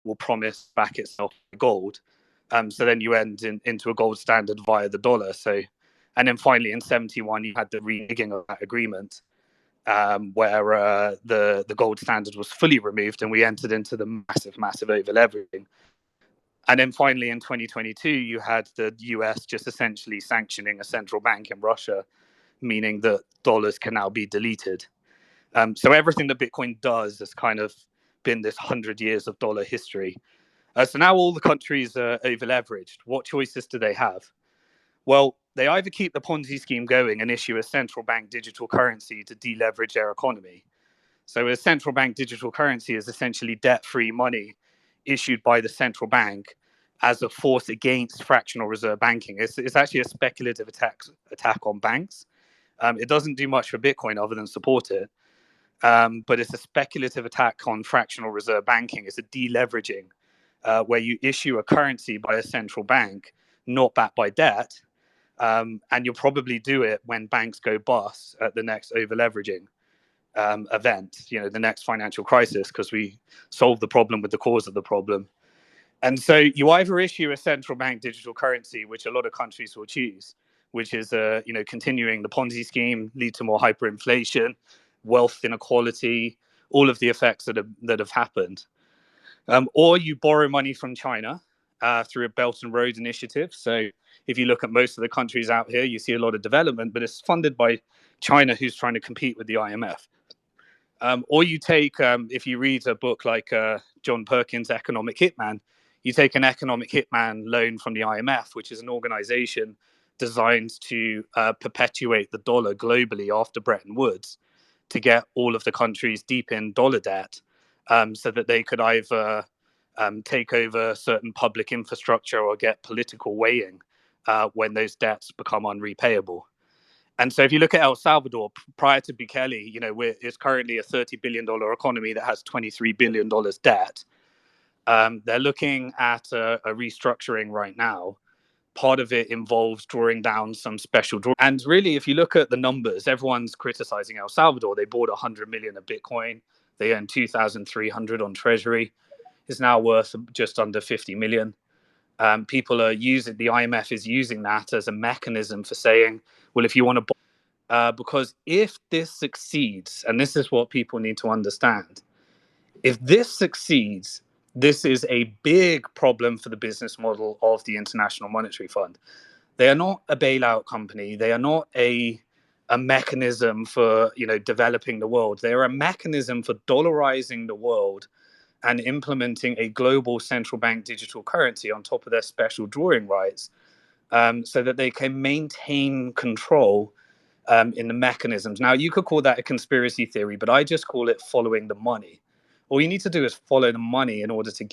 will promise back itself gold. So then you end into a gold standard via the dollar. So, and then finally in 71, you had the reneging of that agreement, where the gold standard was fully removed and we entered into the massive over leveraging. And then finally in 2022, you had the US just essentially sanctioning a central bank in Russia, meaning that dollars can now be deleted. So everything that Bitcoin does has kind of been this 100 years of dollar history. So now all the countries are over leveraged. What choices do they have? Well, they either keep the Ponzi scheme going and issue a central bank digital currency to deleverage their economy. So a central bank digital currency is essentially debt-free money issued by the central bank as a force against fractional reserve banking. It's actually a speculative attack on banks. It doesn't do much for Bitcoin other than support it. But it's a speculative attack on fractional reserve banking. It's a deleveraging where you issue a currency by a central bank, not backed by debt. And you'll probably do it when banks go bust at the next over leveraging event, the next financial crisis, because we solve the problem with the cause of the problem. And so you either issue a central bank digital currency, which a lot of countries will choose, which is continuing the Ponzi scheme, lead to more hyperinflation, wealth inequality, all of the effects that have happened. Or you borrow money from China through a Belt and Road Initiative. So if you look at most of the countries out here, you see a lot of development, but it's funded by China, who's trying to compete with the IMF. Or you take, if you read a book like John Perkins' Economic Hitman, you take an economic hitman loan from the IMF, which is an organization designed to perpetuate the dollar globally after Bretton Woods, to get all of the countries deep in dollar debt, so that they could either take over certain public infrastructure or get political weighing when those debts become unrepayable. And so if you look at El Salvador, prior to Bukele, it's currently a $30 billion economy that has $23 billion debt. They're looking at a restructuring right now. Part of it involves drawing down some special draw. And really, if you look at the numbers, everyone's criticizing El Salvador. They bought 100 million of Bitcoin. They earned 2,300 on Treasury. It's now worth just under 50 million. People are using, the IMF is using that as a mechanism for saying, well, if you want to, because if this succeeds, and this is what people need to understand, if this succeeds, this is a big problem for the business model of the International Monetary Fund. They are not a bailout company. They are not a mechanism for developing the world. They are a mechanism for dollarizing the world and implementing a global central bank digital currency on top of their special drawing rights, so that they can maintain control in the mechanisms. Now, you could call that a conspiracy theory, but I just call it following the money. All you need to do is follow the money in order to